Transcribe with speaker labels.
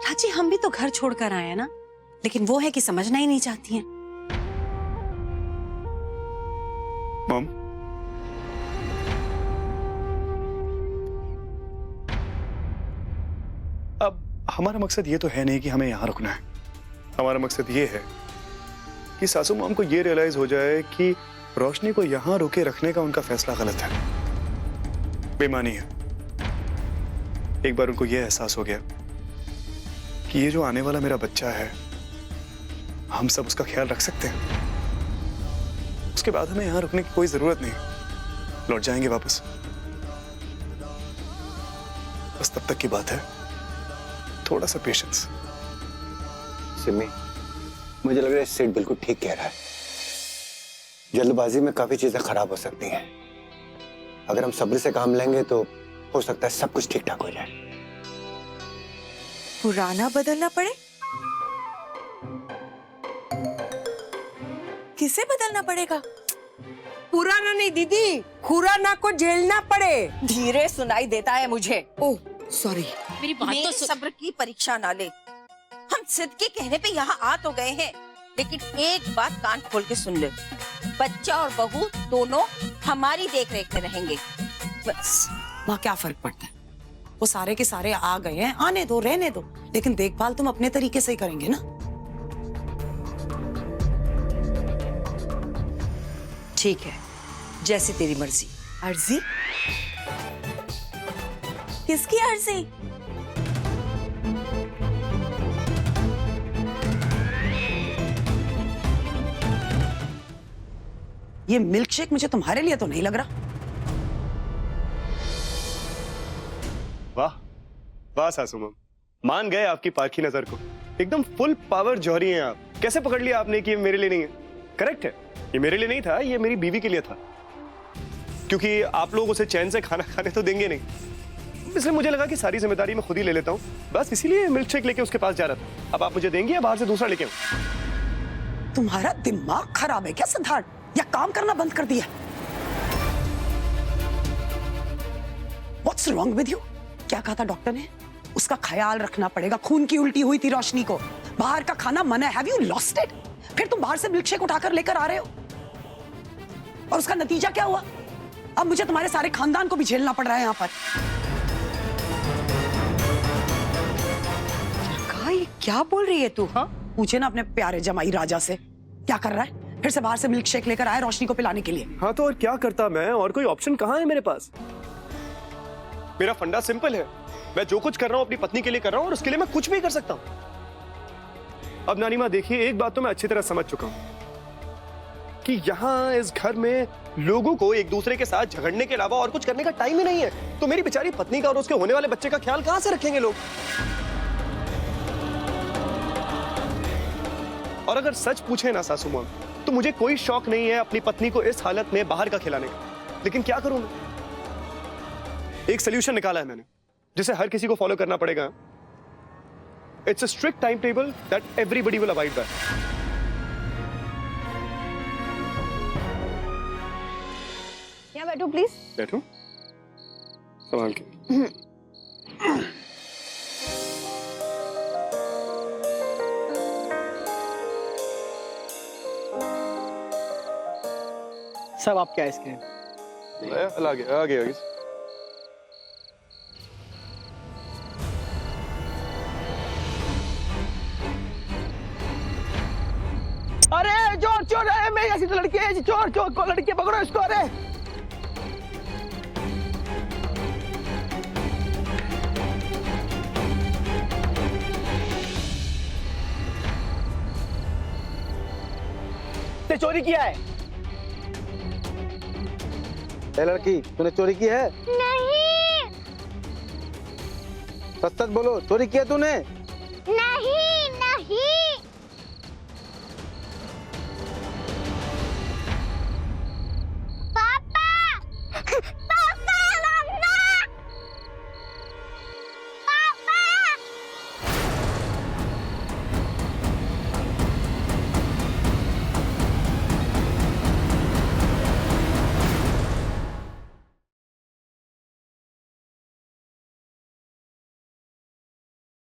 Speaker 1: चाची हम भी तो घर छोड़कर आए हैं ना, लेकिन वो है कि समझना ही नहीं चाहती हैं।
Speaker 2: मॉम, अब हमारा मकसद ये तो है नहीं कि हमें यहां रुकना है। हमारा मकसद ये है कि सासू मॉम को ये रियलाइज हो जाए कि रोशनी को यहां रोके रखने का उनका फैसला गलत है, बेईमानी है। एक बार उनको ये एहसास हो गया कि ये जो आने वाला मेरा बच्चा है, हम सब उसका ख्याल रख सकते हैं, उसके बाद हमें यहां रुकने की कोई जरूरत नहीं, लौट जाएंगे वापस। बस तब तक की बात है, थोड़ा सा पेशेंस।
Speaker 3: सिमी, मुझे लग रहा है सेठ बिल्कुल ठीक कह रहा है। जल्दबाजी में काफी चीजें खराब हो सकती हैं। अगर हम सब्र से काम लेंगे तो हो सकता है सब कुछ ठीक ठाक हो जाए।
Speaker 4: पुराना बदलना पड़े? किसे बदलना पड़ेगा?
Speaker 5: पुराना नहीं दीदी, खुराना को झेलना पड़े।
Speaker 4: धीरे सुनाई देता है मुझे।
Speaker 5: Oh sorry.
Speaker 6: मेरी बात तो
Speaker 4: सब्र की परीक्षा ना ले। हम सिद्ध के कहने पे यहाँ आ तो गए हैं, लेकिन एक बात कान खोल के सुन ले, बच्चा और बहू दोनों हमारी देख रेख में रहेंगे बस।
Speaker 1: माँ क्या फर्क पड़ता है, वो सारे के सारे आ गए हैं, आने दो, रहने दो, लेकिन देखभाल तुम अपने तरीके से ही करेंगे ना।
Speaker 5: ठीक है, जैसी तेरी मर्जी।
Speaker 4: अर्जी? किसकी अर्जी?
Speaker 1: ये मिल्क शेक मुझे तुम्हारे लिए तो नहीं लग रहा।
Speaker 2: वाह वाह सासू मॉम, मान गए आपकी पारखी नजर को। एकदम फुल पावर जौहरी हैं आप। कैसे पकड़ लिया आपने कि ये मेरे लिए नहीं है? करेक्ट है, ये मेरे लिए नहीं था, ये मेरी बीवी के लिए था, क्योंकि आप लोग उसे चैन से खाना खाने तो देंगे नहीं, इसलिए मुझे लगा कि सारी जिम्मेदारी मैं खुद ही ले लेता हूँ। बस इसीलिए मिल्क शेक लेके उसके पास जा रहा था। अब आप मुझे देंगे या बाहर से दूसरा लेके आऊं?
Speaker 1: तुम्हारा दिमाग खराब है क्या सिद्धार्थ, या काम करना बंद कर दिया? What's wrong with you? क्या कहा था डॉक्टर ने? उसका ख्याल रखना पड़ेगा, खून की उल्टी हुई थी रोशनी को, बाहर का खाना मना है। Have you lost it? फिर तुम बाहर से मिल्क शेक उठाकर लेकर आ रहे हो, और उसका नतीजा क्या हुआ? अब मुझे तुम्हारे सारे खानदान को भी झेलना पड़ रहा है यहाँ पर।
Speaker 5: ये क्या बोल रही है तू? हाँ,
Speaker 1: पूछे ना अपने प्यारे जमाई राजा से, क्या कर रहा है? फिर से बाहर से मिल्क शेक लेकर आया रोशनी को पिलाने के लिए।
Speaker 2: हाँ तो और क्या करता मैं, और कोई ऑप्शन कहाँ है मेरे पास? मेरा फंडा सिंपल है, मैं जो कुछ कर रहा हूँ अपनी पत्नी के लिए कर रहा हूँ, और उसके लिए मैं कुछ भी कर सकता हूँ। अब नानी माँ देखिए, एक बात तो मैं अच्छी तरह समझ चुका हूँ कि यहाँ इस घर में लोगों को एक दूसरे के साथ झगड़ने के अलावा और कुछ करने का टाइम ही नहीं है। तो मेरी बेचारी पत्नी का और उसके होने वाले बच्चे का ख्याल कहाँ से रखेंगे लोग? और अगर सच पूछे ना सासू माँ, तो मुझे कोई शौक नहीं है अपनी पत्नी को इस हालत में बाहर का खिलाने का, लेकिन क्या करूं मैं? एक सोल्यूशन निकाला है मैंने, जिसे हर किसी को फॉलो करना पड़ेगा। It's a strict time table that everybody will avoid by.
Speaker 6: यहाँ बैठो प्लीज।
Speaker 2: बैठो, संभाल के।
Speaker 7: सब आपके आइसक्रीम।
Speaker 2: आगे आगे आगे।
Speaker 7: अरे चोर चोर है, मेरी ऐसी तो लड़की है, चोर चोर को लड़की पकड़ो इसको। अरे ते चोरी किया है? ए लड़की, तूने चोरी की है?
Speaker 8: नहीं।
Speaker 7: सच सच बोलो, चोरी किया तूने?
Speaker 8: नहीं।